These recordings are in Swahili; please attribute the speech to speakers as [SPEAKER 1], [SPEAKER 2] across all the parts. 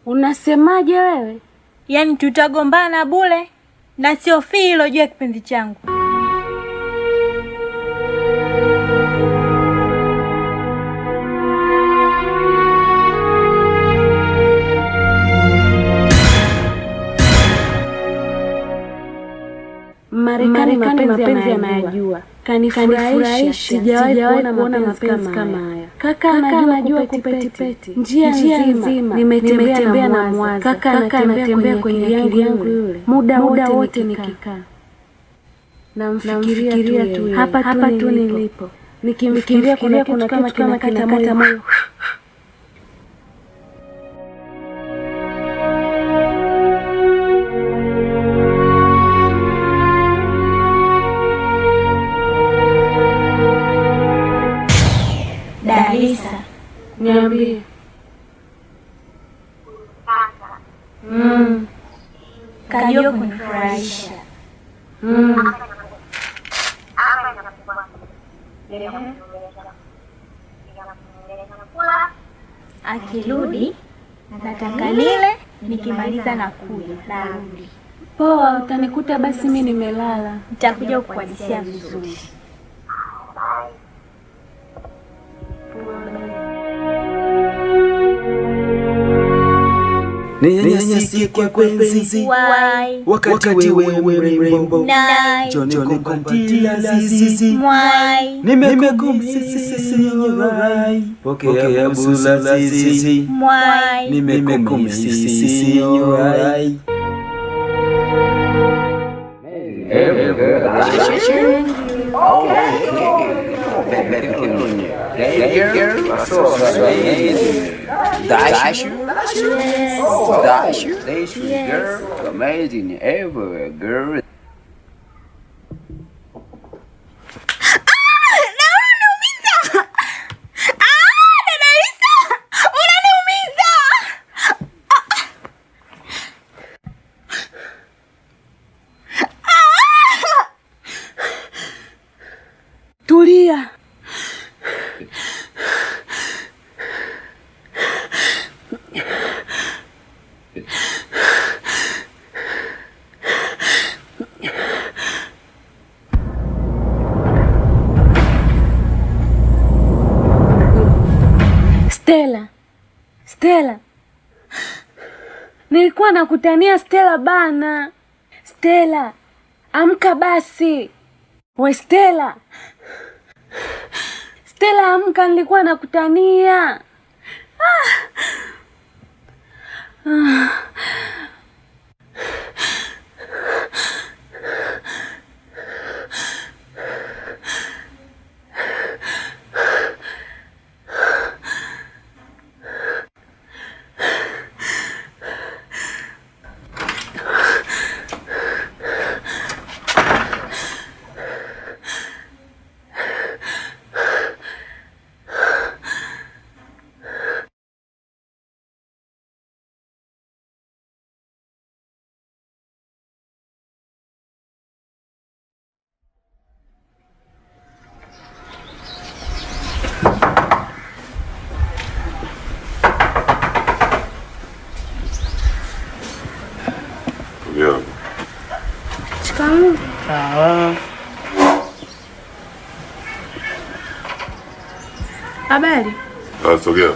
[SPEAKER 1] Unasemaje wewe?
[SPEAKER 2] Yaani tutagombana bure na sio hilo juu ya kipenzi changu.
[SPEAKER 1] Marekani mapenzi anayajua. Kanifurahisha. Sijawahi kuona mapenzi kama haya. Kaka anajua kupetipeti. Njia nzima nimetembea na mwaza. Kaka anatembea kwenye akili yangu yule. Muda wote nikikaa. Namfikiria tu hapa tu nilipo. Nikimfikiria kuna kitu kama kinakata moyo.
[SPEAKER 2] Dalisa,
[SPEAKER 1] niambie.
[SPEAKER 2] Kajua kunifurahisha. Akirudi nataka nile, nikimaliza na kuja narudi.
[SPEAKER 1] Poa, utanikuta basi mimi nimelala.
[SPEAKER 2] Nitakuja kukuhadithia vizuri.
[SPEAKER 3] Ninyanyasi kwa kwenzi wakati wewe mrembo Johnny kumpatia lazizi nimekumisi nyorai pokea bula lazizi nimekumisi nyorai.
[SPEAKER 4] Dash you, girl, amazing ever, girl.
[SPEAKER 1] Tulia. Stella. Nilikuwa nakutania Stella bana. Stella, amka basi. We Stella. Stella, amka, nilikuwa nakutania. Shikamoo.
[SPEAKER 5] Sawa.
[SPEAKER 6] Habari?
[SPEAKER 5] Sogea.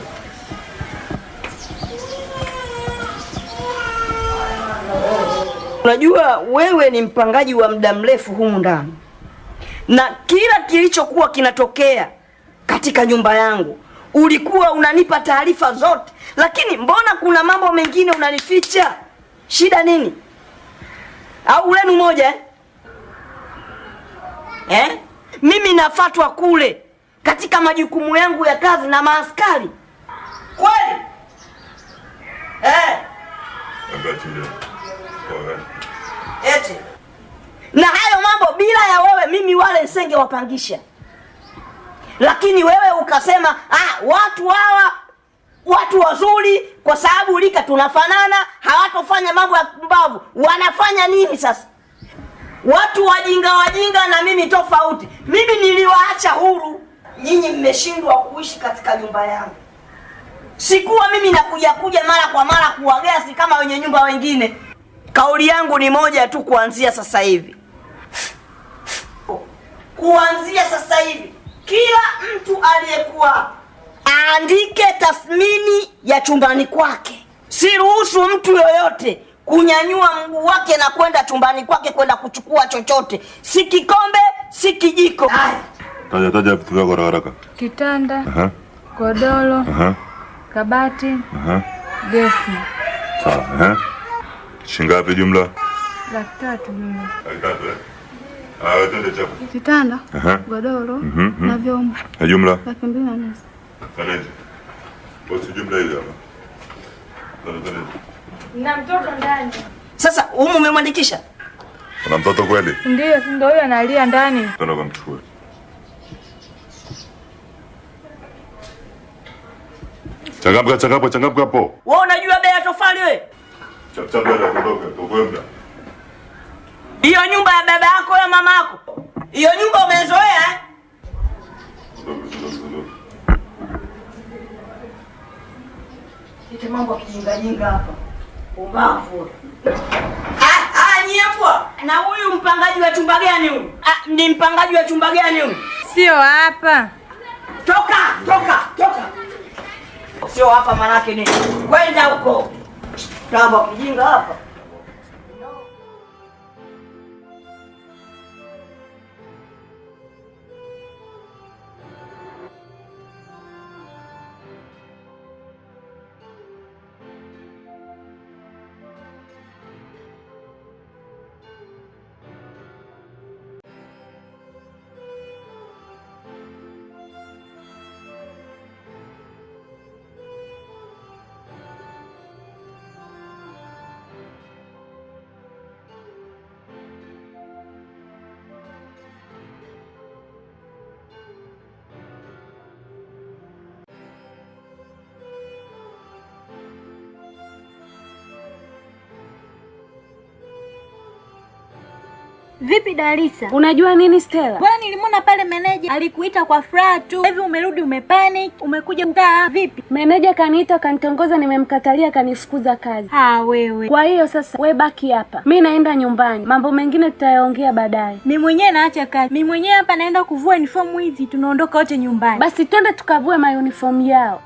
[SPEAKER 7] Unajua wewe ni mpangaji wa muda mrefu humu ndani. Na kila kilichokuwa kinatokea katika nyumba yangu ulikuwa unanipa taarifa zote, lakini mbona kuna mambo mengine unanificha? Shida nini? Au lenu moja Mimi nafatwa kule katika majukumu yangu ya kazi na maaskari. Kweli? Eti. Na hayo mambo bila ya wewe mimi wale nsenge wapangisha. Lakini wewe ukasema watu hawa watu wazuri kwa sababu lika tunafanana, hawatofanya mambo ya kumbavu. Wanafanya nini sasa? Watu wajinga na mimi tofauti. Mimi niliwaacha huru. Nyinyi mmeshindwa kuishi katika nyumba yangu. Sikuwa mimi nakuja mara kwa mara kuwagasi kama wenye nyumba wengine. Kauli yangu ni moja tu kuanzia sasa hivi. Kuanzia sasa hivi kila mtu aliyekuwa aandike tathmini ya chumbani kwake. Siruhusu mtu yoyote kunyanyua mguu wake na kwenda chumbani kwake kwenda kuchukua chochote. Si kikombe, si kijiko.
[SPEAKER 5] Taja vitu vyako haraka.
[SPEAKER 2] Kitanda, godoro, kabati, gesi.
[SPEAKER 5] Sawa, Shingapi jumla?
[SPEAKER 2] 300 jumla.
[SPEAKER 5] 300, twende chapo.
[SPEAKER 2] Kitanda, godoro, na vyombo.
[SPEAKER 5] Na jumla?
[SPEAKER 2] 250.
[SPEAKER 5] Kanaje. Bosi jumla ile hapa. Twende.
[SPEAKER 2] Na mtoto ndani.
[SPEAKER 7] Sasa humu umemwandikisha?
[SPEAKER 5] Una mtoto kweli?
[SPEAKER 2] Ndio huyo analia ndani.
[SPEAKER 5] Twende kumchukua. Changamka hapo.
[SPEAKER 7] Wewe unajua bei ya tofali wewe?
[SPEAKER 5] Chap ndio kuondoka, tukwenda.
[SPEAKER 7] Hiyo nyumba ya baba yako ya mama yako. Hiyo nyumba umezoea Ite mambo kijinga hapa. Ubavu. Nyefua. Na huyu mpangaji wa chumba gani huyu? Ni mpangaji wa chumba gani huyu?
[SPEAKER 2] Sio hapa.
[SPEAKER 7] Toka. Sio hapa manake ni kwenda huko. Mambo kijinga hapa.
[SPEAKER 2] Vipi Darisa?
[SPEAKER 1] Unajua nini Stella?
[SPEAKER 2] Bwana nilimwona pale meneja alikuita kwa furaha tu. Hivi umerudi umepanic, umekuja mtaa vipi?
[SPEAKER 1] Meneja kaniita kanitongoza, nimemkatalia kanifukuza kazi.
[SPEAKER 2] Wewe.
[SPEAKER 1] Kwa hiyo sasa we baki hapa. Mimi naenda nyumbani. Mambo mengine tutayaongea baadaye.
[SPEAKER 2] Mimi mwenyewe naacha kazi. Mimi mwenyewe hapa naenda kuvua uniform hizi, tunaondoka wote nyumbani.
[SPEAKER 1] Basi twende tukavue ma uniform yao.